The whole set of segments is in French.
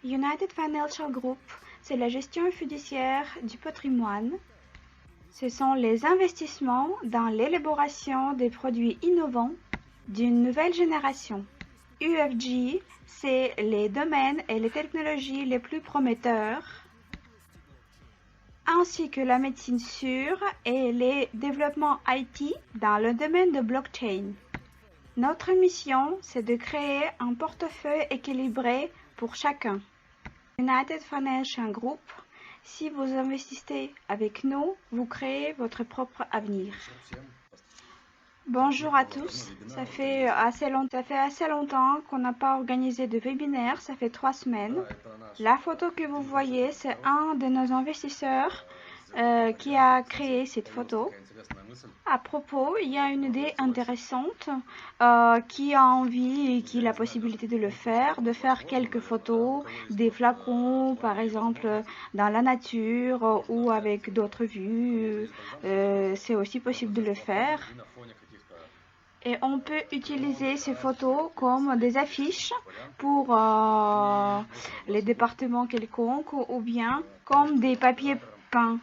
United Financial Group, c'est la gestion fiduciaire du patrimoine. Ce sont les investissements dans l'élaboration des produits innovants d'une nouvelle génération. UFG, c'est les domaines et les technologies les plus prometteurs, ainsi que la médecine sûre et les développements IT dans le domaine de blockchain. Notre mission, c'est de créer un portefeuille équilibré pour chacun. United Financial Group, si vous investissez avec nous, vous créez votre propre avenir. Bonjour à tous, ça fait assez longtemps qu'on n'a pas organisé de webinaire, ça fait 3 semaines. La photo que vous voyez, c'est un de nos investisseurs qui a créé cette photo. À propos, il y a une idée intéressante qui a envie et qui a la possibilité de le faire, de faire quelques photos des flacons, par exemple, dans la nature ou avec d'autres vues. C'est aussi possible de le faire. Et on peut utiliser ces photos comme des affiches pour les départements quelconques ou bien comme des papiers peints.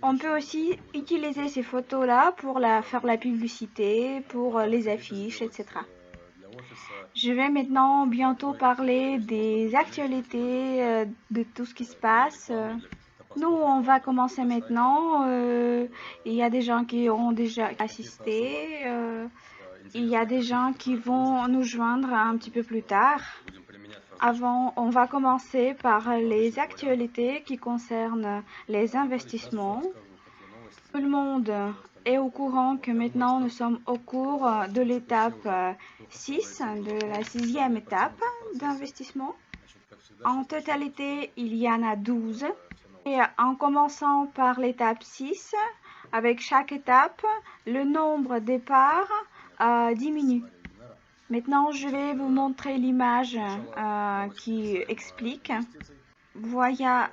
On peut aussi utiliser ces photos-là pour faire la publicité, pour les affiches, etc. Je vais maintenant bientôt parler des actualités, de tout ce qui se passe. Nous, on va commencer maintenant. Il y a des gens qui ont déjà assisté. Il y a des gens qui vont nous joindre un petit peu plus tard. Avant, on va commencer par les actualités qui concernent les investissements. Tout le monde est au courant que maintenant nous sommes au cours de l'étape 6, de la 6e étape d'investissement. En totalité, il y en a 12. Et en commençant par l'étape 6, avec chaque étape, le nombre de parts diminue. Maintenant, je vais vous montrer l'image qui explique. Voilà,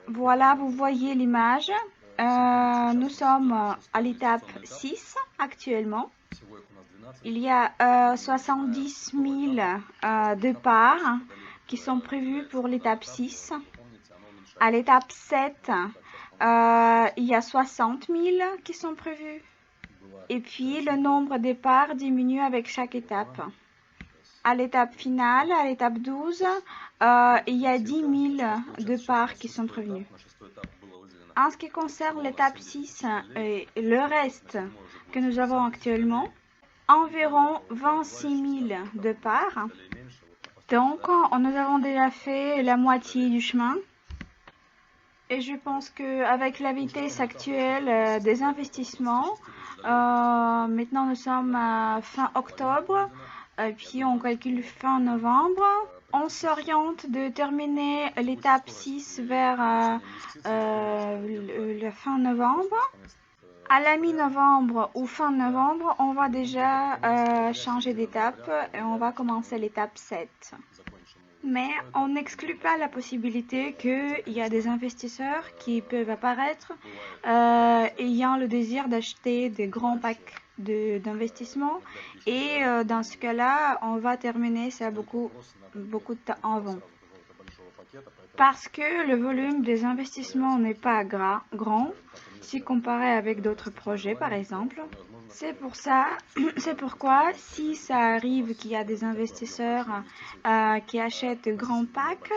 vous voyez l'image. Nous sommes à l'étape 6 actuellement. Il y a 70 000 de parts qui sont prévues pour l'étape 6. À l'étape 7, il y a 60 000 qui sont prévues. Et puis, le nombre de parts diminue avec chaque étape. À l'étape finale, à l'étape 12, il y a 10 000 de parts qui sont prévenues. En ce qui concerne l'étape 6 et le reste que nous avons actuellement, environ 26 000 de parts. Donc, nous avons déjà fait la moitié du chemin. Et je pense qu'avec la vitesse actuelle des investissements, maintenant nous sommes à fin octobre, et puis on calcule fin novembre. On s'oriente de terminer l'étape 6 vers la fin novembre. À la mi-novembre ou fin novembre, on va déjà changer d'étape et on va commencer l'étape 7. Mais on n'exclut pas la possibilité qu'il y a des investisseurs qui peuvent apparaître ayant le désir d'acheter des grands packs d'investissement et dans ce cas-là, on va terminer ça beaucoup de temps avant. Parce que le volume des investissements n'est pas grand si comparé avec d'autres projets par exemple. C'est pourquoi si ça arrive qu'il y a des investisseurs qui achètent de grands packs,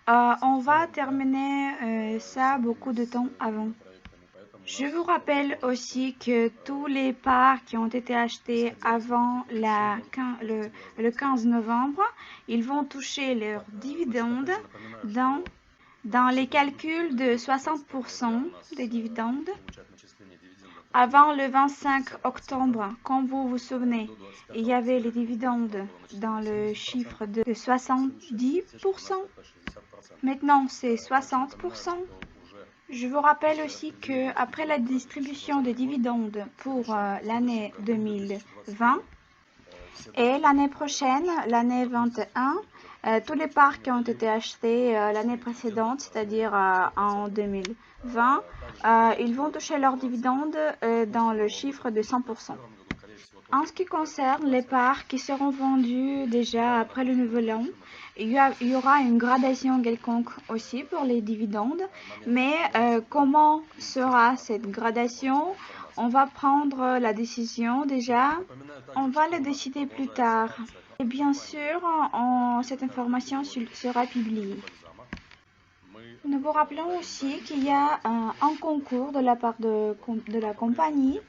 on va terminer ça beaucoup de temps avant. Je vous rappelle aussi que tous les parts qui ont été achetés avant le 15 novembre, ils vont toucher leurs dividendes dans les calculs de 60% des dividendes. Avant le 25 octobre, comme vous vous souvenez, il y avait les dividendes dans le chiffre de 70%. Maintenant, c'est 60%. Je vous rappelle aussi qu'après la distribution des dividendes pour l'année 2020 et l'année prochaine, l'année 2021, tous les parts qui ont été achetés l'année précédente, c'est-à-dire en 2020, ils vont toucher leurs dividendes dans le chiffre de 100%. En ce qui concerne les parts qui seront vendues déjà après le nouvel an il y aura une gradation quelconque aussi pour les dividendes, mais comment sera cette gradation? On va prendre la décision déjà, on va le décider plus tard. Et bien sûr, cette information sera publiée. Nous vous rappelons aussi qu'il y a un concours de la part de la compagnie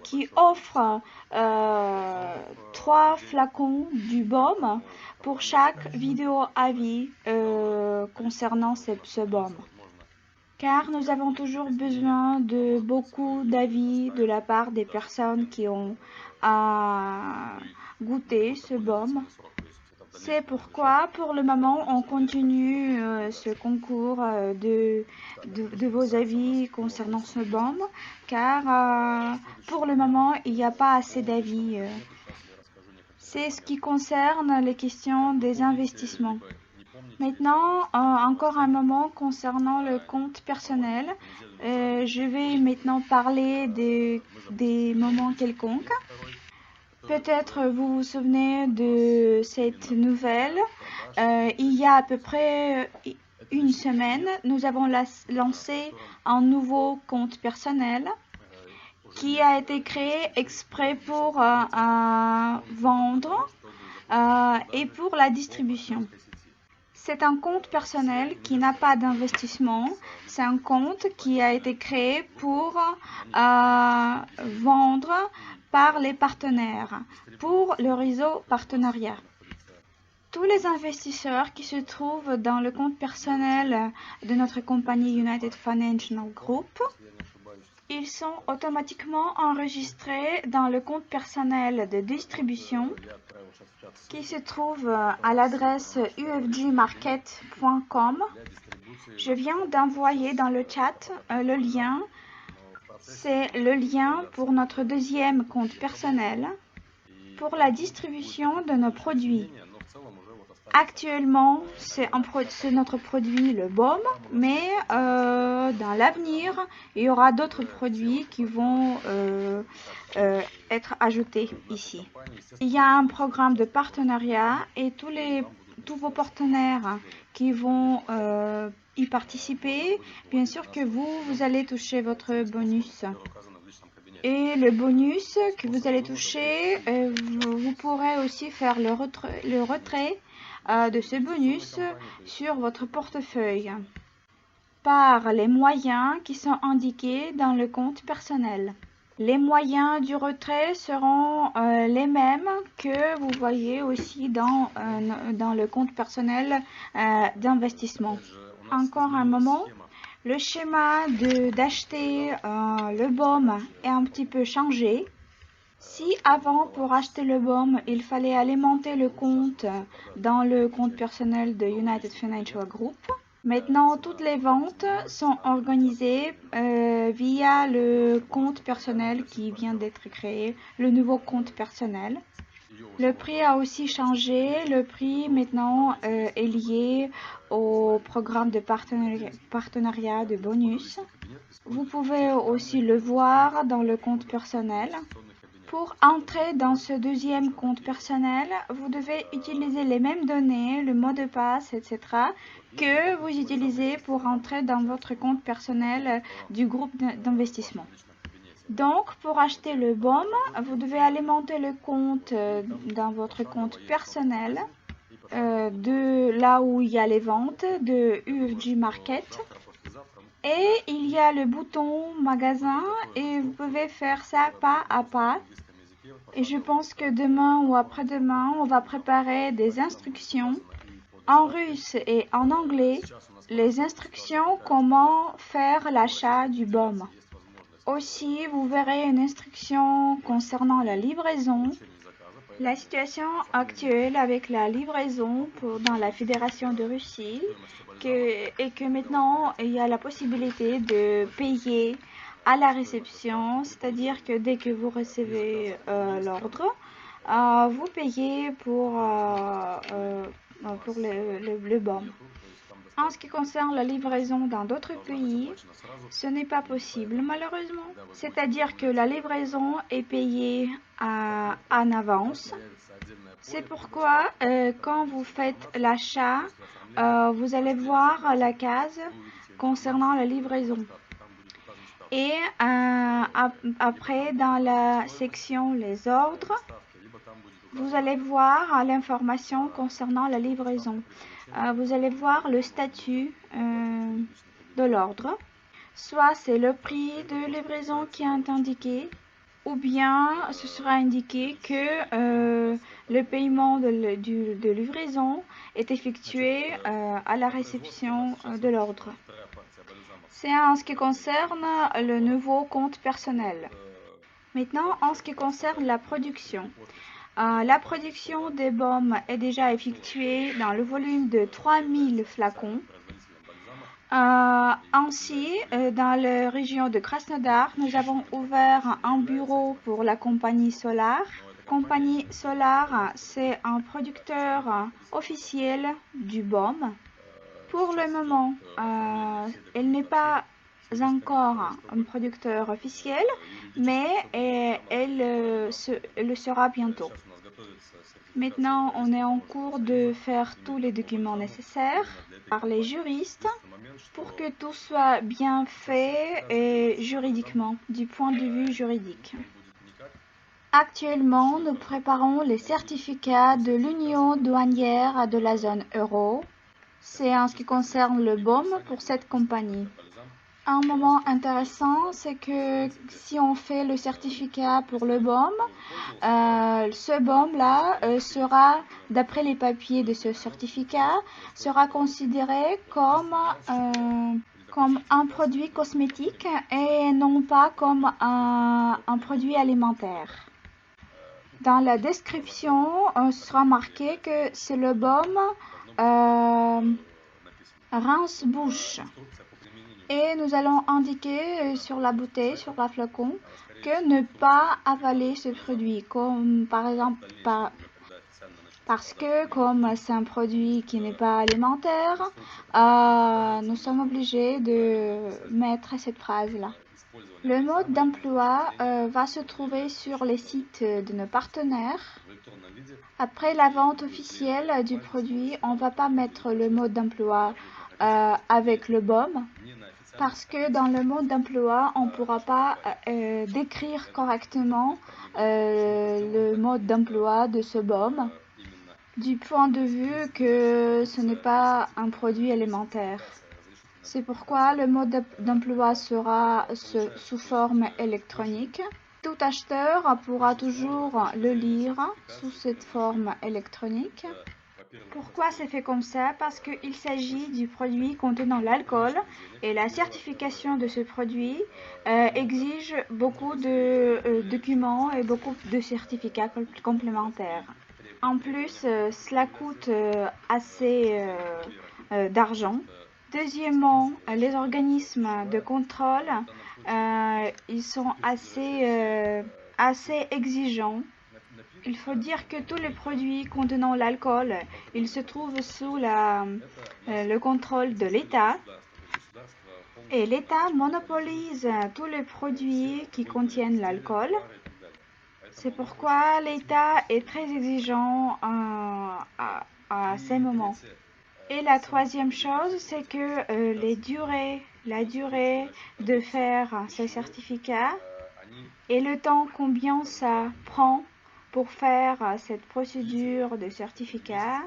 qui offre 3 flacons du baume pour chaque vidéo avis concernant ce baume. Car nous avons toujours besoin de beaucoup d'avis de la part des personnes qui ont goûté ce baume. C'est pourquoi, pour le moment, on continue ce concours de vos avis concernant ce baume, car pour le moment, il n'y a pas assez d'avis. C'est ce qui concerne les questions des investissements. Maintenant, encore un moment concernant le compte personnel. Je vais maintenant parler des moments quelconques. Peut-être vous vous souvenez de cette nouvelle. Il y a à peu près une semaine, nous avons lancé un nouveau compte personnel qui a été créé exprès pour vendre et pour la distribution. C'est un compte personnel qui n'a pas d'investissement. C'est un compte qui a été créé pour vendre par les partenaires, pour le réseau partenariat. Tous les investisseurs qui se trouvent dans le compte personnel de notre compagnie United Financial Group, ils sont automatiquement enregistrés dans le compte personnel de distribution qui se trouve à l'adresse ufgmarket.com. Je viens d'envoyer dans le chat le lien. C'est le lien pour notre deuxième compte personnel pour la distribution de nos produits. Actuellement, c'est notre produit, le baume, mais dans l'avenir, il y aura d'autres produits qui vont être ajoutés ici. Il y a un programme de partenariat et tous vos partenaires qui vont y participer, bien sûr que vous allez toucher votre bonus. Et le bonus que vous allez toucher, vous pourrez aussi faire le retrait de ce bonus sur votre portefeuille par les moyens qui sont indiqués dans le compte personnel. Les moyens du retrait seront les mêmes que vous voyez aussi dans le compte personnel d'investissement. Encore un moment, le schéma d'acheter le baume est un petit peu changé. Si avant, pour acheter le baume, il fallait alimenter le compte dans le compte personnel de United Financial Group, maintenant toutes les ventes sont organisées via le compte personnel qui vient d'être créé, le nouveau compte personnel. Le prix a aussi changé. Le prix maintenant est lié au programme de partenariat de bonus. Vous pouvez aussi le voir dans le compte personnel. Pour entrer dans ce deuxième compte personnel, vous devez utiliser les mêmes données, le mot de passe, etc. que vous utilisez pour entrer dans votre compte personnel du groupe d'investissement. Donc, pour acheter le baume, vous devez alimenter le compte dans votre compte personnel de là où il y a les ventes de UFG Market. Et il y a le bouton magasin et vous pouvez faire ça pas à pas. Et je pense que demain ou après-demain, on va préparer des instructions en russe et en anglais, les instructions comment faire l'achat du baume. Aussi, vous verrez une instruction concernant la livraison. La situation actuelle avec la livraison dans la Fédération de Russie et que maintenant il y a la possibilité de payer à la réception, c'est-à-dire que dès que vous recevez l'ordre, vous payez pour le baume. En ce qui concerne la livraison dans d'autres pays, ce n'est pas possible malheureusement. C'est-à-dire que la livraison est payée en avance. C'est pourquoi quand vous faites l'achat, vous allez voir la case concernant la livraison. Et après, dans la section les ordres, vous allez voir l'information concernant la livraison. Vous allez voir le statut de l'ordre. Soit c'est le prix de livraison qui est indiqué, ou bien ce sera indiqué que le paiement de livraison est effectué à la réception de l'ordre. C'est en ce qui concerne le nouveau compte personnel. Maintenant, en ce qui concerne la production. La production des baumes est déjà effectuée dans le volume de 3000 flacons. Ainsi, dans la région de Krasnodar, nous avons ouvert un bureau pour la compagnie Solar. Compagnie Solar, c'est un producteur officiel du baume. Pour le moment, elle n'est pas encore un producteur officiel, mais elle le sera bientôt. Maintenant, on est en cours de faire tous les documents nécessaires par les juristes pour que tout soit bien fait et juridiquement, du point de vue juridique. Actuellement, nous préparons les certificats de l'Union douanière de la zone euro. C'est en ce qui concerne le baume pour cette compagnie. Un moment intéressant, c'est que si on fait le certificat pour le baume, ce baume-là sera, d'après les papiers de ce certificat, sera considéré comme un produit cosmétique et non pas comme un produit alimentaire. Dans la description, sera marqué que c'est le baume rince-bouche. Et nous allons indiquer sur la bouteille, sur la flacon, que ne pas avaler ce produit, comme par exemple parce que comme c'est un produit qui n'est pas alimentaire, nous sommes obligés de mettre cette phrase-là. Le mode d'emploi va se trouver sur les sites de nos partenaires. Après la vente officielle du produit, on ne va pas mettre le mode d'emploi avec le baume. Parce que dans le mode d'emploi, on ne pourra pas décrire correctement le mode d'emploi de ce baume du point de vue que ce n'est pas un produit alimentaire. C'est pourquoi le mode d'emploi sera sous forme électronique. Tout acheteur pourra toujours le lire sous cette forme électronique. Pourquoi c'est fait comme ça? Parce qu'il s'agit du produit contenant l'alcool et la certification de ce produit exige beaucoup de documents et beaucoup de certificats complémentaires. En plus, cela coûte assez d'argent. Deuxièmement, les organismes de contrôle, ils sont assez exigeants. Il faut dire que tous les produits contenant l'alcool, ils se trouvent sous le contrôle de l'État. Et l'État monopolise tous les produits qui contiennent l'alcool. C'est pourquoi l'État est très exigeant à ces moments. Et la troisième chose, c'est que la durée de faire ces certificats et le temps combien ça prend pour faire cette procédure de certificat,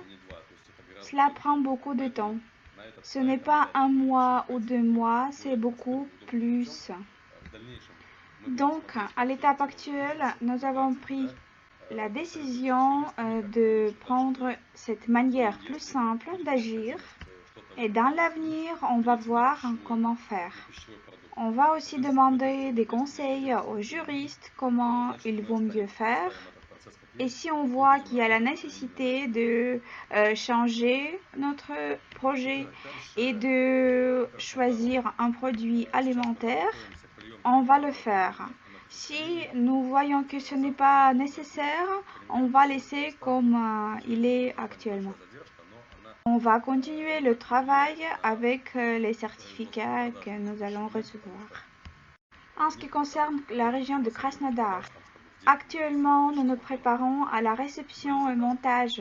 cela prend beaucoup de temps. Ce n'est pas 1 mois ou 2 mois, c'est beaucoup plus. Donc, à l'étape actuelle, nous avons pris la décision de prendre cette manière plus simple d'agir. Et dans l'avenir, on va voir comment faire. On va aussi demander des conseils aux juristes, comment il vaut mieux faire. Et si on voit qu'il y a la nécessité de changer notre projet et de choisir un produit alimentaire, on va le faire. Si nous voyons que ce n'est pas nécessaire, on va laisser comme il est actuellement. On va continuer le travail avec les certificats que nous allons recevoir. En ce qui concerne la région de Krasnodar, actuellement, nous nous préparons à la réception et montage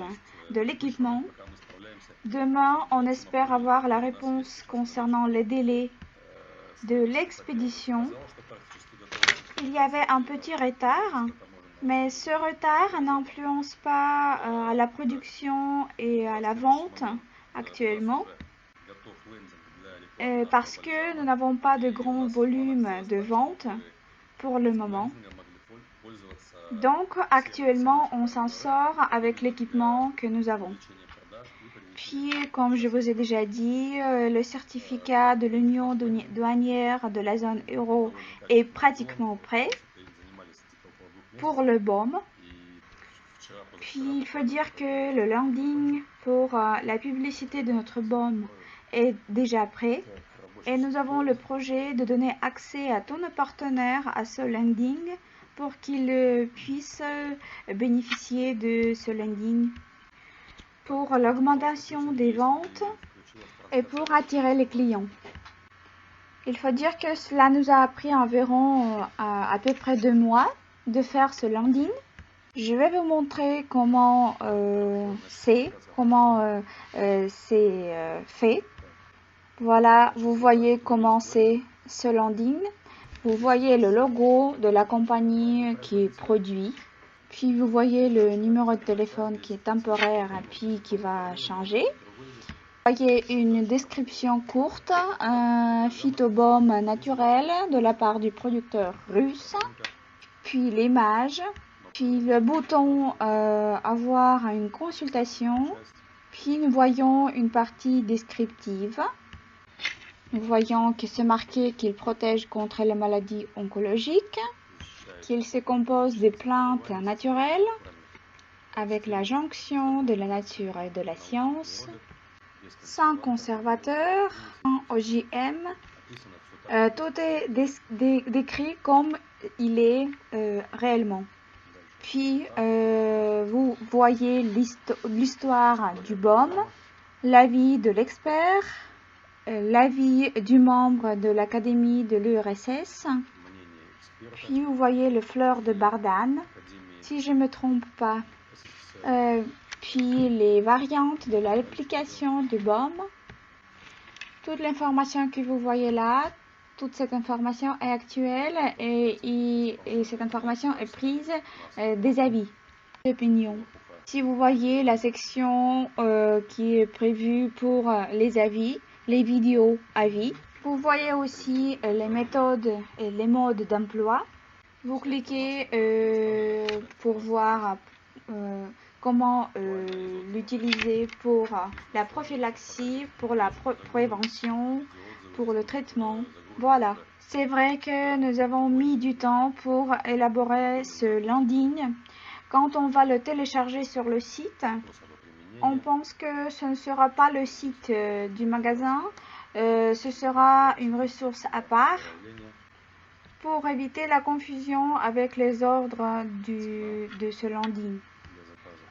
de l'équipement. Demain, on espère avoir la réponse concernant les délais de l'expédition. Il y avait un petit retard, mais ce retard n'influence pas la production et à la vente actuellement, parce que nous n'avons pas de grand volume de vente pour le moment. Donc actuellement, on s'en sort avec l'équipement que nous avons. Puis, comme je vous ai déjà dit, le certificat de l'Union douanière de la zone euro est pratiquement prêt pour le BOM. Puis, il faut dire que le landing pour la publicité de notre BOM est déjà prêt. Et nous avons le projet de donner accès à tous nos partenaires à ce landing pour qu'ils puissent bénéficier de ce landing pour l'augmentation des ventes et pour attirer les clients. Il faut dire que cela nous a pris environ à peu près 2 mois de faire ce landing. Je vais vous montrer comment c'est fait. Voilà, vous voyez comment c'est ce landing. Vous voyez le logo de la compagnie qui produit. Puis vous voyez le numéro de téléphone qui est temporaire et puis qui va changer. Vous voyez une description courte, un phytobaume naturel de la part du producteur russe. Puis l'image. Puis le bouton avoir une consultation. Puis nous voyons une partie descriptive. Nous voyons que c'est marqué qu'il protège contre les maladies oncologiques, qu'il se compose des plantes naturelles avec la jonction de la nature et de la science, sans conservateur, sans OGM. Tout est décrit comme il est réellement. Puis vous voyez l'histoire du BOM, l'avis de l'expert, l'avis du membre de l'académie de l'URSS. Puis vous voyez le fleur de Bardane, si je ne me trompe pas. Puis les variantes de l'application du BOM. Toute l'information que vous voyez là, toute cette information est actuelle et cette information est prise des avis, d'opinion. Si vous voyez la section qui est prévue pour les avis, les vidéos avis, vous voyez aussi les méthodes et les modes d'emploi. Vous cliquez pour voir comment l'utiliser pour la prophylaxie, pour la prévention, pour le traitement. Voilà. C'est vrai que nous avons mis du temps pour élaborer ce landing. Quand on va le télécharger sur le site, on pense que ce ne sera pas le site du magasin, ce sera une ressource à part pour éviter la confusion avec les ordres de ce landing.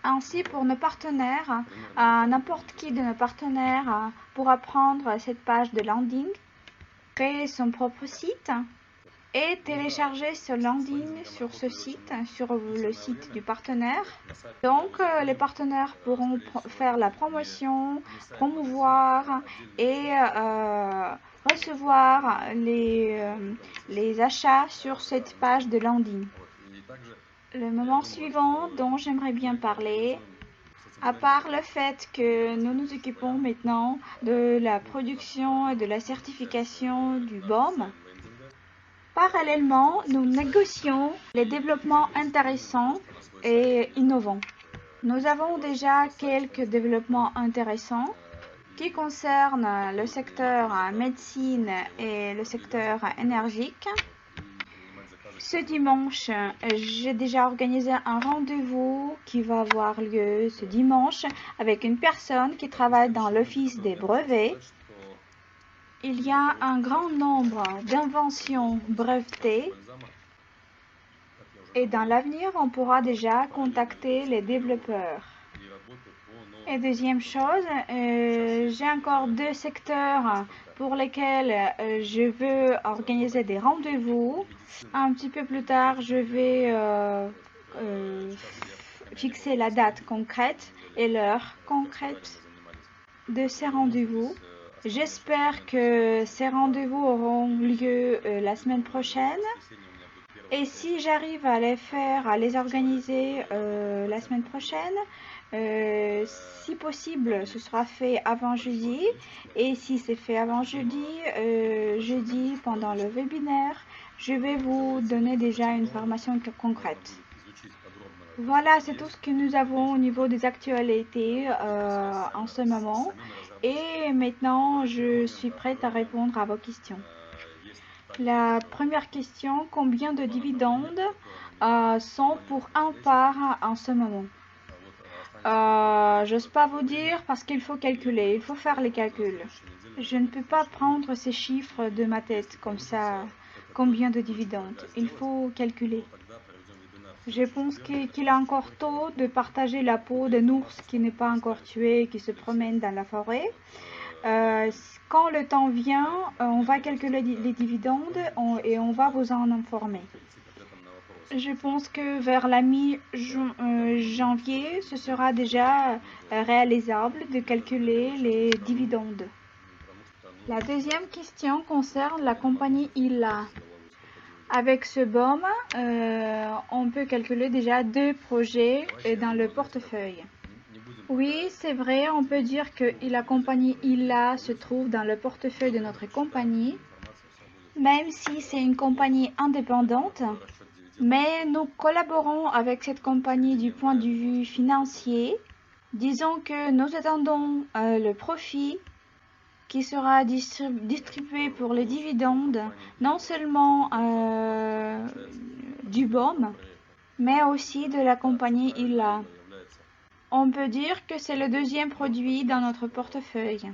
Ainsi, pour nos partenaires, n'importe qui de nos partenaires pourra prendre cette page de landing, créer son propre site et télécharger ce landing sur ce site, sur le site du partenaire. Donc, les partenaires pourront faire la promotion, promouvoir et recevoir les achats sur cette page de landing. Le moment suivant dont j'aimerais bien parler, à part le fait que nous nous occupons maintenant de la production et de la certification du BOM, parallèlement, nous négocions les développements intéressants et innovants. Nous avons déjà quelques développements intéressants qui concernent le secteur médecine et le secteur énergique. Ce dimanche, j'ai déjà organisé un rendez-vous qui va avoir lieu ce dimanche avec une personne qui travaille dans l'office des brevets. Il y a un grand nombre d'inventions brevetées et dans l'avenir, on pourra déjà contacter les développeurs. Et deuxième chose, j'ai encore 2 secteurs pour lesquels je veux organiser des rendez-vous. Un petit peu plus tard, je vais fixer la date concrète et l'heure concrète de ces rendez-vous. J'espère que ces rendez-vous auront lieu la semaine prochaine. Et si j'arrive à les organiser la semaine prochaine, si possible, ce sera fait avant jeudi. Et si c'est fait avant jeudi, jeudi pendant le webinaire, je vais vous donner déjà une formation concrète. Voilà, c'est tout ce que nous avons au niveau des actualités en ce moment. Et maintenant, je suis prête à répondre à vos questions. La première question, combien de dividendes sont pour un part en ce moment? J'ose pas vous dire parce qu'il faut calculer, il faut faire les calculs. Je ne peux pas prendre ces chiffres de ma tête comme ça, combien de dividendes. Il faut calculer. Je pense qu'il est encore tôt de partager la peau d'un ours qui n'est pas encore tué et qui se promène dans la forêt. Quand le temps vient, on va calculer les dividendes et on va vous en informer. Je pense que vers la mi-janvier, ce sera déjà réalisable de calculer les dividendes. La deuxième question concerne la compagnie ILA. Avec ce BOM, on peut calculer déjà 2 projets dans le portefeuille. Oui, c'est vrai, on peut dire que la compagnie ILA se trouve dans le portefeuille de notre compagnie, même si c'est une compagnie indépendante. Mais nous collaborons avec cette compagnie du point de vue financier. Disons que nous attendons le profit qui sera distribué pour les dividendes, non seulement du BOM, mais aussi de la compagnie ILA. On peut dire que c'est le deuxième produit dans notre portefeuille.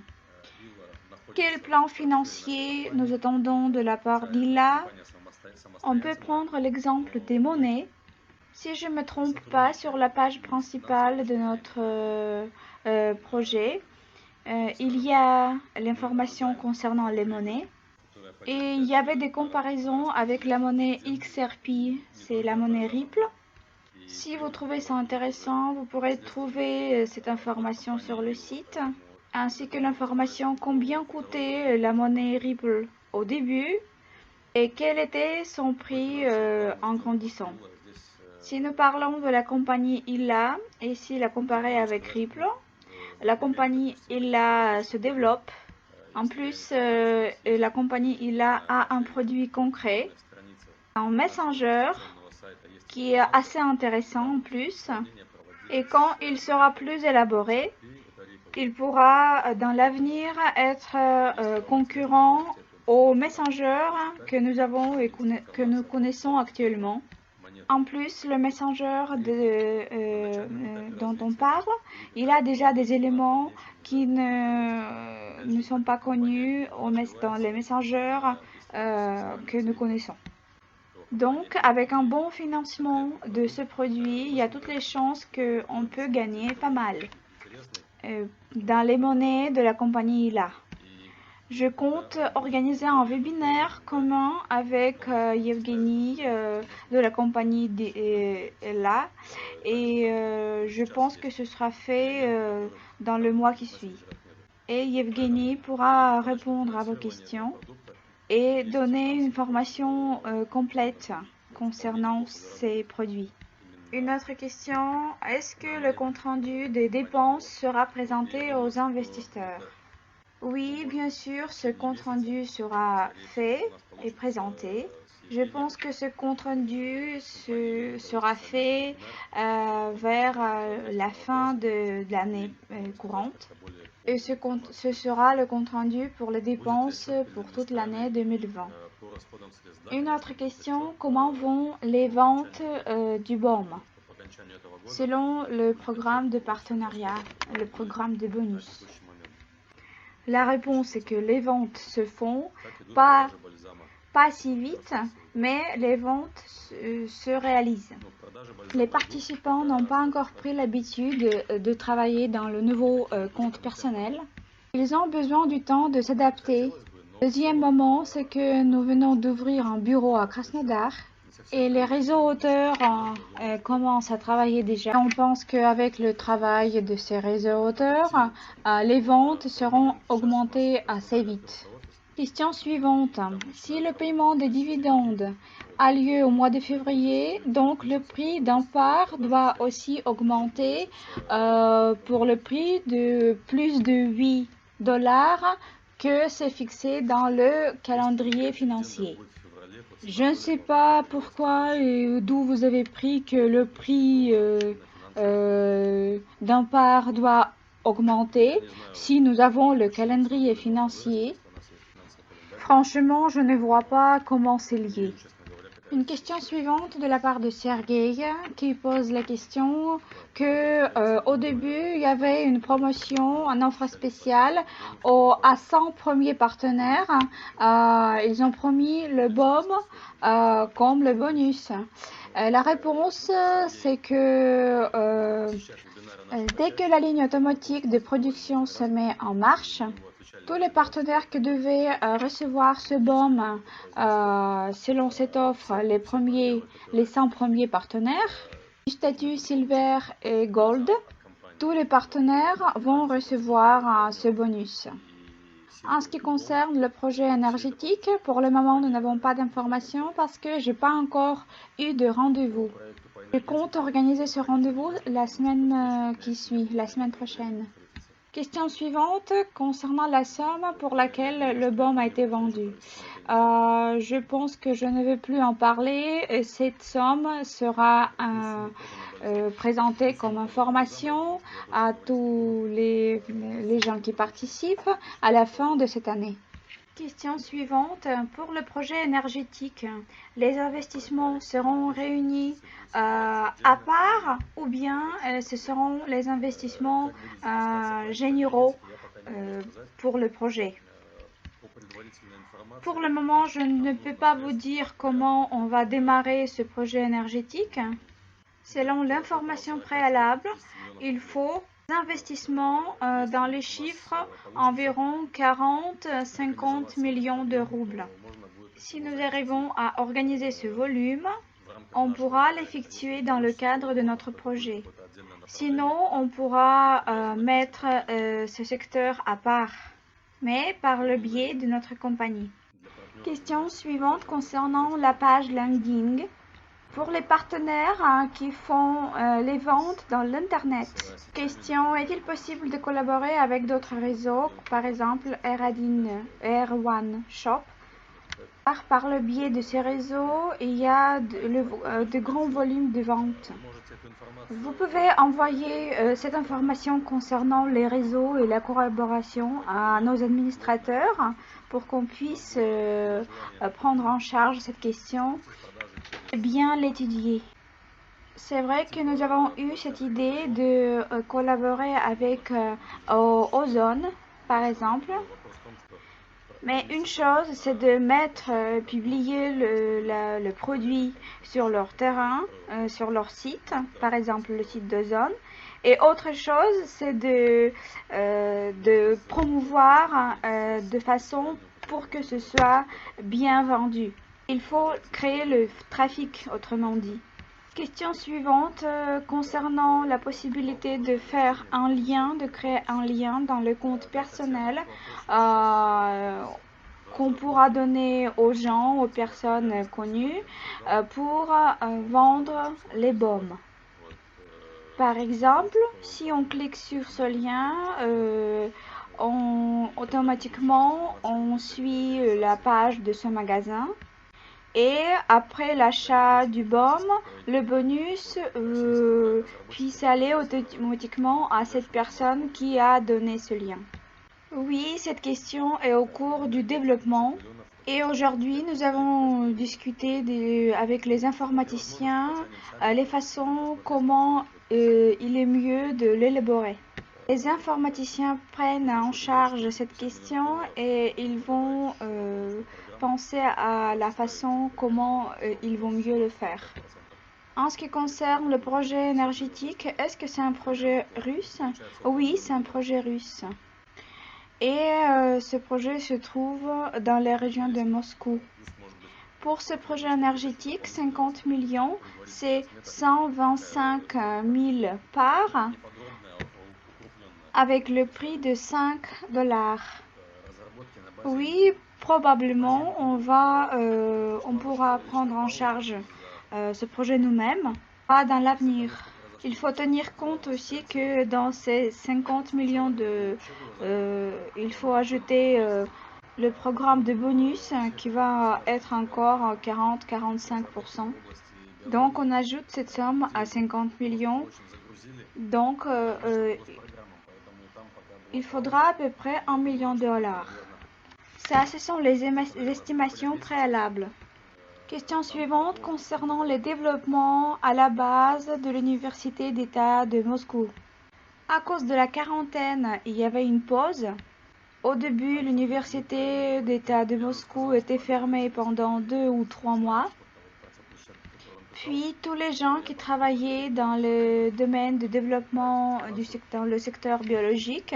Quel plan financier nous attendons de la part d'ILA? On peut prendre l'exemple des monnaies. Si je ne me trompe pas, sur la page principale de notre projet, il y a l'information concernant les monnaies. Et il y avait des comparaisons avec la monnaie XRP, c'est la monnaie Ripple. Si vous trouvez ça intéressant, vous pourrez trouver cette information sur le site, ainsi que l'information combien coûtait la monnaie Ripple au début et quel était son prix en grandissant. Si nous parlons de la compagnie ILA, et si la comparer avec Ripple, la compagnie ILA se développe. En plus, la compagnie ILA a un produit concret, un Messenger, qui est assez intéressant en plus. Et quand il sera plus élaboré, il pourra dans l'avenir être concurrent au Messenger que nous avons et que nous connaissons actuellement. En plus, le Messenger dont on parle, il a déjà des éléments qui ne sont pas connus dans les messengers que nous connaissons. Donc, avec un bon financement de ce produit, il y a toutes les chances qu'on peut gagner pas mal dans les monnaies de la compagnie ILA. Je compte organiser un webinaire commun avec Yevgeny de la compagnie ILA et je pense que ce sera fait dans le mois qui suit. Et Yevgeny pourra répondre à vos questions et donner une formation complète concernant ces produits. Une autre question, est-ce que le compte-rendu des dépenses sera présenté aux investisseurs? Oui, bien sûr, ce compte-rendu sera fait et présenté. Je pense que ce compte-rendu sera fait vers la fin de l'année courante. Et ce sera le compte-rendu pour les dépenses pour toute l'année 2020. Une autre question, comment vont les ventes du BOM selon le programme de partenariat, le programme de bonus? La réponse est que les ventes se font pas si vite, mais les ventes se réalisent. Les participants n'ont pas encore pris l'habitude de travailler dans le nouveau compte personnel. Ils ont besoin du temps de s'adapter. Deuxième moment, c'est que nous venons d'ouvrir un bureau à Krasnodar et les réseaux auteurs commencent à travailler déjà. On pense qu'avec le travail de ces réseaux auteurs, les ventes seront augmentées assez vite. Question suivante. Si le paiement des dividendes a lieu au mois de février, donc le prix d'un part doit aussi augmenter pour le prix de plus de 8 dollars que c'est fixé dans le calendrier financier. Je ne sais pas pourquoi et d'où vous avez pris que le prix d'un part doit augmenter si nous avons le calendrier financier. Franchement, je ne vois pas comment c'est lié. Une question suivante de la part de Sergei qui pose la question que au début il y avait une promotion, une offre spéciale à 100 premiers partenaires. Ils ont promis le BOM comme le bonus. La réponse c'est que dès que la ligne automatique de production se met en marche, tous les partenaires qui devaient recevoir ce BOM selon cette offre, les 100 premiers partenaires, du statut Silver et Gold, tous les partenaires vont recevoir ce bonus. En ce qui concerne le projet énergétique, pour le moment, nous n'avons pas d'informations parce que je n'ai pas encore eu de rendez-vous. Je compte organiser ce rendez-vous la semaine qui suit, la semaine prochaine. Question suivante concernant la somme pour laquelle le BOM a été vendu. Je pense que je ne vais plus en parler. Cette somme sera présentée comme information à tous les gens qui participent à la fin de cette année. Question suivante. Pour le projet énergétique, les investissements seront réunis à part ou bien ce seront les investissements généraux pour le projet? Pour le moment, je ne peux pas vous dire comment on va démarrer ce projet énergétique. Selon l'information préalable, il faut investissements dans les chiffres environ 40-50 millions de roubles. Si nous arrivons à organiser ce volume, on pourra l'effectuer dans le cadre de notre projet. Sinon, on pourra mettre ce secteur à part, mais par le biais de notre compagnie. Question suivante concernant la page LinkedIn. Pour les partenaires qui font les ventes dans l'Internet, question, est-il possible de collaborer avec d'autres réseaux, par exemple R1 Shop? Par le biais de ces réseaux, il y a de grands volumes de ventes. Vous pouvez envoyer cette information concernant les réseaux et la collaboration à nos administrateurs pour qu'on puisse prendre en charge cette question et bien l'étudier. C'est vrai que nous avons eu cette idée de collaborer avec Ozone, par exemple. Mais une chose, c'est de publier le produit sur leur terrain, sur leur site, par exemple le site d'Ozone. Et autre chose, c'est de promouvoir de façon pour que ce soit bien vendu. Il faut créer le trafic, autrement dit. Question suivante concernant la possibilité de faire un lien, de créer un lien dans le compte personnel qu'on pourra donner aux gens, aux personnes connues pour vendre les baumes. Par exemple, si on clique sur ce lien, automatiquement on suit la page de ce magasin. Et après l'achat du baume, le bonus puisse aller automatiquement à cette personne qui a donné ce lien. Oui, cette question est au cours du développement. Et aujourd'hui, nous avons discuté avec les informaticiens les façons comment il est mieux de l'élaborer. Les informaticiens prennent en charge cette question et ils vont penser à la façon comment ils vont mieux le faire. En ce qui concerne le projet énergétique, est-ce que c'est un projet russe? Oui, c'est un projet russe. Et ce projet se trouve dans les régions de Moscou. Pour ce projet énergétique, 50 millions, c'est 125 000 parts avec le prix de 5 dollars. Oui, probablement, on pourra prendre en charge ce projet nous-mêmes, pas dans l'avenir. Il faut tenir compte aussi que dans ces 50 millions il faut ajouter le programme de bonus qui va être encore 40-45%. Donc on ajoute cette somme à 50 millions. Donc il faudra à peu près 1 million de dollars. Ça, ce sont les estimations préalables. Question suivante concernant les développements à la base de l'Université d'État de Moscou. À cause de la quarantaine, il y avait une pause. Au début, l'Université d'État de Moscou était fermée pendant 2 ou 3 mois. Puis, tous les gens qui travaillaient dans le domaine de développement dans le secteur biologique,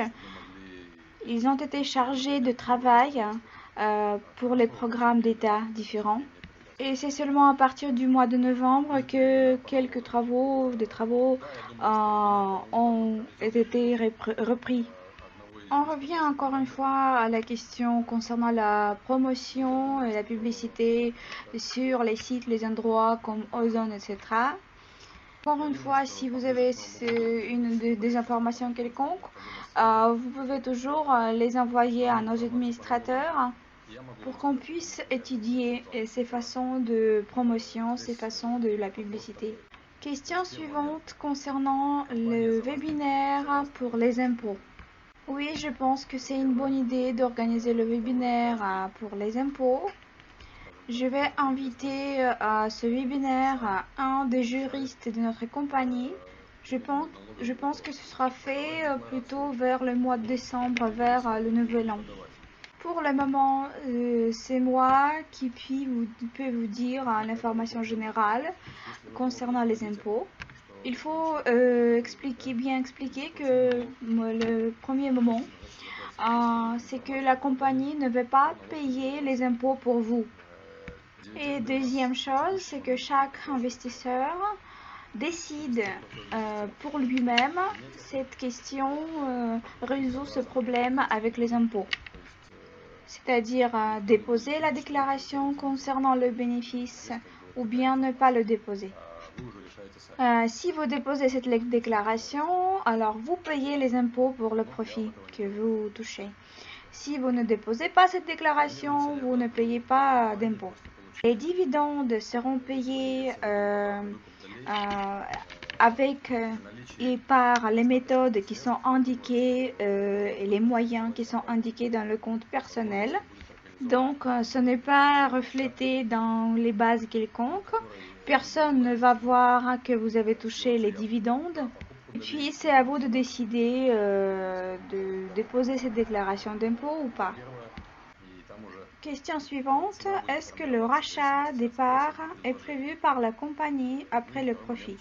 ils ont été chargés de travail pour les programmes d'État différents. Et c'est seulement à partir du mois de novembre que quelques travaux ont été repris. On revient encore une fois à la question concernant la promotion et la publicité sur les sites, les endroits comme Ozone, etc. Encore une fois, si vous avez des informations quelconques, vous pouvez toujours les envoyer à nos administrateurs pour qu'on puisse étudier ces façons de promotion, ces façons de la publicité. Question suivante concernant le webinaire pour les impôts. Oui, je pense que c'est une bonne idée d'organiser le webinaire pour les impôts. Je vais inviter à ce webinaire un des juristes de notre compagnie. Je pense que ce sera fait plutôt vers le mois de décembre, vers le nouvel an. Pour le moment, c'est moi qui peux vous dire l'information générale concernant les impôts. Il faut bien expliquer que le premier moment, c'est que la compagnie ne veut pas payer les impôts pour vous. Et deuxième chose, c'est que chaque investisseur décide pour lui-même cette question, résout ce problème avec les impôts. C'est-à-dire déposer la déclaration concernant le bénéfice ou bien ne pas le déposer. Si vous déposez cette déclaration, alors vous payez les impôts pour le profit que vous touchez. Si vous ne déposez pas cette déclaration, vous ne payez pas d'impôts. Les dividendes seront payés avec et par les méthodes qui sont indiquées et les moyens qui sont indiqués dans le compte personnel. Donc, ce n'est pas reflété dans les bases quelconques. Personne ne va voir que vous avez touché les dividendes. Et puis, c'est à vous de décider de déposer cette déclaration d'impôt ou pas. Question suivante. Est-ce que le rachat des parts est prévu par la compagnie après le profit?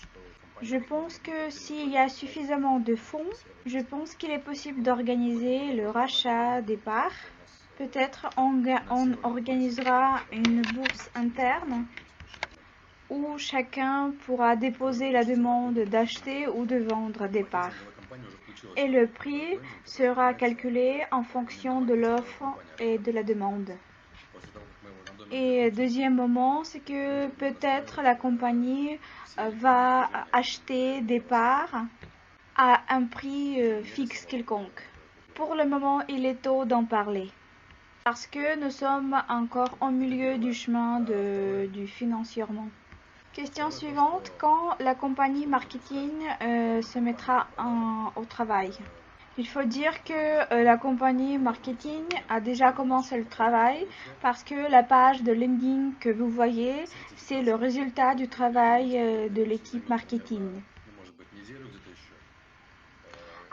Je pense que s'il y a suffisamment de fonds, je pense qu'il est possible d'organiser le rachat des parts. Peut-être on organisera une bourse interne où chacun pourra déposer la demande d'acheter ou de vendre des parts. Et le prix sera calculé en fonction de l'offre et de la demande. Et deuxième moment, c'est que peut-être la compagnie va acheter des parts à un prix fixe quelconque. Pour le moment, il est tôt d'en parler. Parce que nous sommes encore au milieu du chemin du financièrement. Question suivante. Quand la compagnie marketing se mettra au travail? Il faut dire que la compagnie marketing a déjà commencé le travail parce que la page de LinkedIn que vous voyez, c'est le résultat du travail de l'équipe marketing.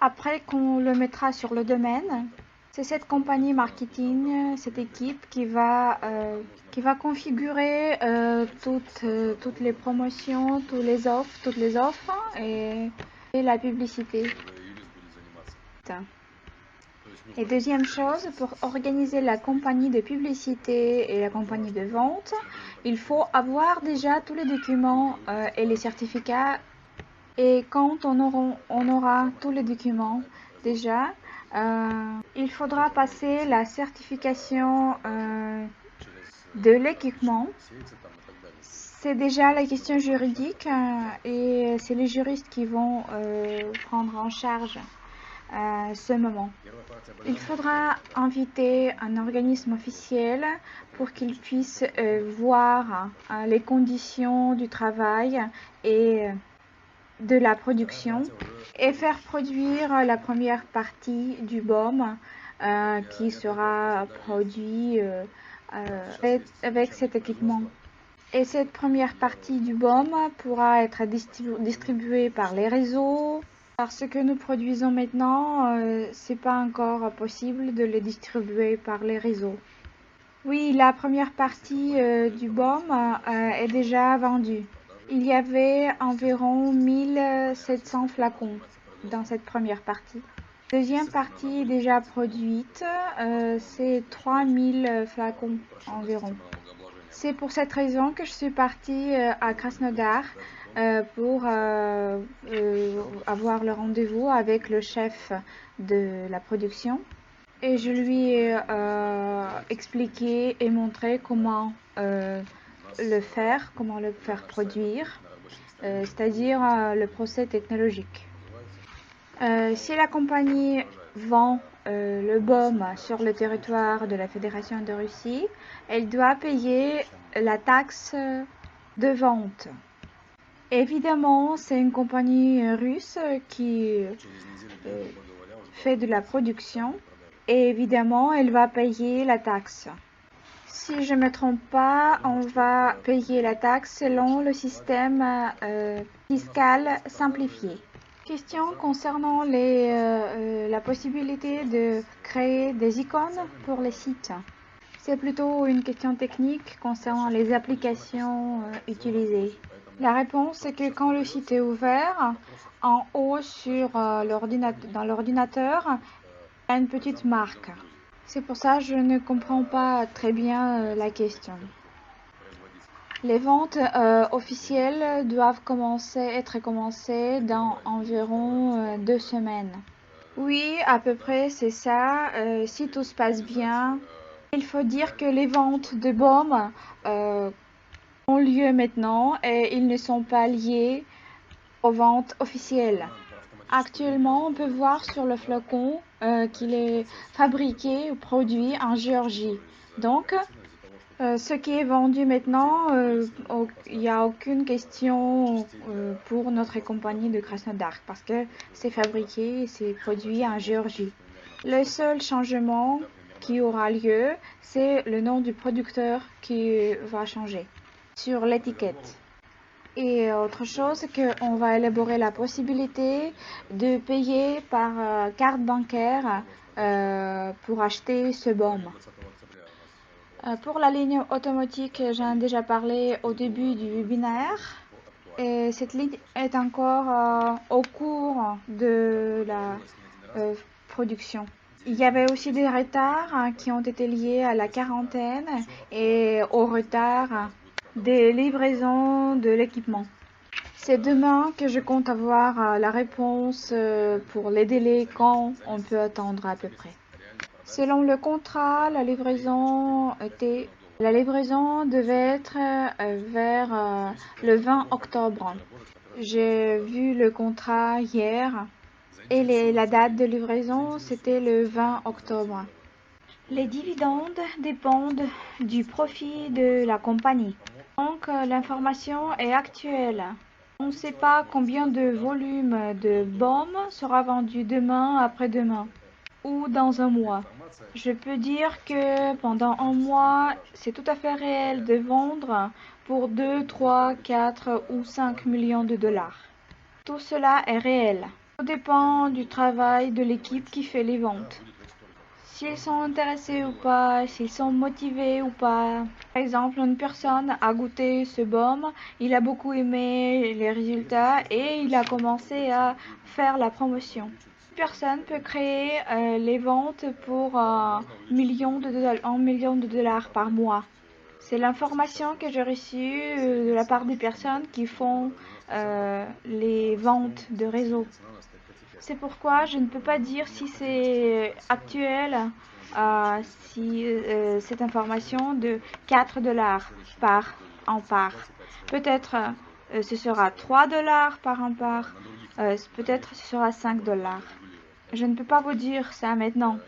Après qu'on le mettra sur le domaine, C'est cette compagnie marketing, cette équipe qui va configurer toutes les promotions, toutes les offres et la publicité. Et deuxième chose, pour organiser la compagnie de publicité et la compagnie de vente, il faut avoir déjà tous les documents et les certificats. Et quand on aura tous les documents déjà, il faudra passer la certification de l'équipement. C'est déjà la question juridique et c'est les juristes qui vont prendre en charge ce moment. Il faudra inviter un organisme officiel pour qu'il puisse voir les conditions du travail et de la production et faire produire la première partie du baume qui sera produit avec cet équipement. Et cette première partie du baume pourra être distribuée par les réseaux. Parce que nous produisons maintenant, c'est pas encore possible de les distribuer par les réseaux. Oui, la première partie du baume est déjà vendue. Il y avait environ 1700 flacons dans cette première partie. Deuxième partie déjà produite, c'est 3000 flacons environ. C'est pour cette raison que je suis partie à Krasnodar pour avoir le rendez-vous avec le chef de la production. Et je lui ai expliqué et montré comment le faire produire, c'est-à-dire le procès technologique. Si la compagnie vend le baume sur le territoire de la Fédération de Russie, elle doit payer la taxe de vente. Évidemment, c'est une compagnie russe qui fait de la production et évidemment, elle va payer la taxe. Si je ne me trompe pas, on va payer la taxe selon le système fiscal simplifié. Question concernant la possibilité de créer des icônes pour les sites. C'est plutôt une question technique concernant les applications utilisées. La réponse est que quand le site est ouvert, en haut dans l'ordinateur, il y a une petite marque. C'est pour ça que je ne comprends pas très bien la question. Les ventes officielles doivent être commencées dans environ 2 semaines. Oui, à peu près, c'est ça. Si tout se passe bien, il faut dire que les ventes de baume ont lieu maintenant et ils ne sont pas liés aux ventes officielles. Actuellement, on peut voir sur le flacon qu'il est fabriqué ou produit en Géorgie. Donc, ce qui est vendu maintenant, il n'y a aucune question pour notre compagnie de Krasnodar parce que c'est fabriqué et c'est produit en Géorgie. Le seul changement qui aura lieu, c'est le nom du producteur qui va changer sur l'étiquette. Et autre chose, c'est qu'on va élaborer la possibilité de payer par carte bancaire pour acheter ce baume. Pour la ligne automatique, j'en ai déjà parlé au début du webinaire. Et cette ligne est encore au cours de la production. Il y avait aussi des retards qui ont été liés à la quarantaine et au retard des livraisons de l'équipement. C'est demain que je compte avoir la réponse pour les délais quand on peut attendre à peu près. Selon le contrat, la livraison devait être vers le 20 octobre. J'ai vu le contrat hier et la date de livraison, c'était le 20 octobre. Les dividendes dépendent du profit de la compagnie. Donc, l'information est actuelle. On ne sait pas combien de volume de baume sera vendu demain, après-demain ou dans un mois. Je peux dire que pendant un mois, c'est tout à fait réel de vendre pour 2, 3, 4 ou 5 millions de dollars. Tout cela est réel. Tout dépend du travail de l'équipe qui fait les ventes. s'ils sont intéressés ou pas, s'ils sont motivés ou pas. Par exemple, une personne a goûté ce baume, il a beaucoup aimé les résultats et il a commencé à faire la promotion. Une personne peut créer les ventes pour $1 million par mois. C'est l'information que j'ai reçue de la part des personnes qui font les ventes de réseau. C'est pourquoi je ne peux pas dire si c'est actuel, si cette information de $4 par en part. Peut-être ce sera $3 par en part, peut-être ce sera $5. Je ne peux pas vous dire ça maintenant.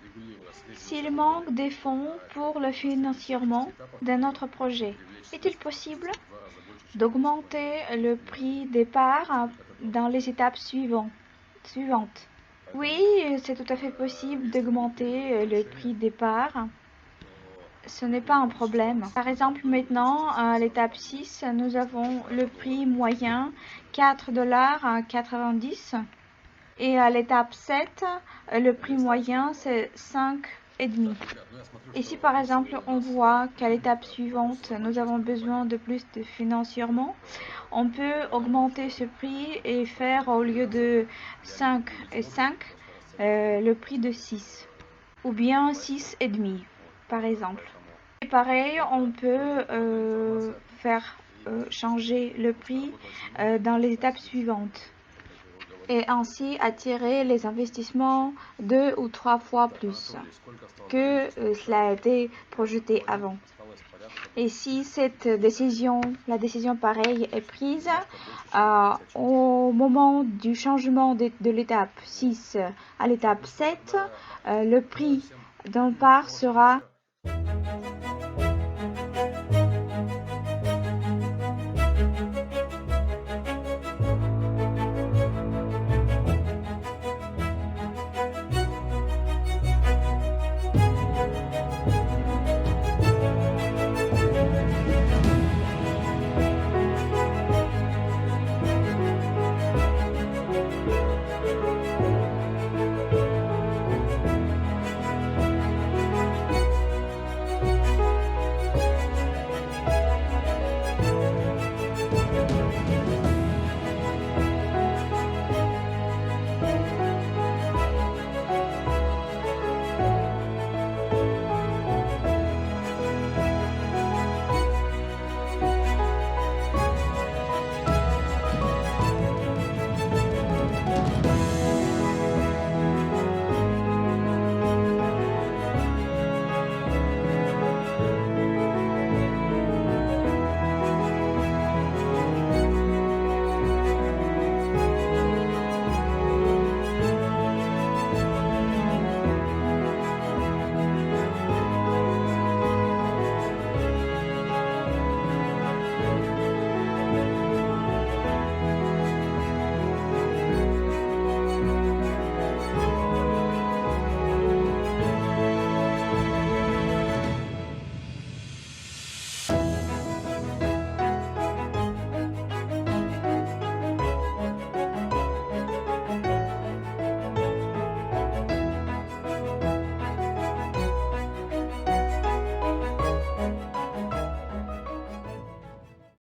S'il manque des fonds pour le financement de notre projet, est-il possible d'augmenter le prix des parts dans les étapes suivantes? Oui, c'est tout à fait possible d'augmenter le prix des parts. Ce n'est pas un problème. Par exemple, maintenant, à l'étape 6, nous avons le prix moyen $4,90. Et à l'étape 7, le prix moyen, c'est 5,5. Et si par exemple, on voit qu'à l'étape suivante, nous avons besoin de plus de financement, on peut augmenter ce prix et faire au lieu de 5,5, le prix de 6. Ou bien 6,5, par exemple. Et pareil, on peut faire changer le prix dans les étapes suivantes. Et ainsi attirer les investissements 2 ou 3 fois plus que cela a été projeté avant. Et si la décision pareille est prise au moment du changement de l'étape 6 à l'étape 7, le prix d'un part sera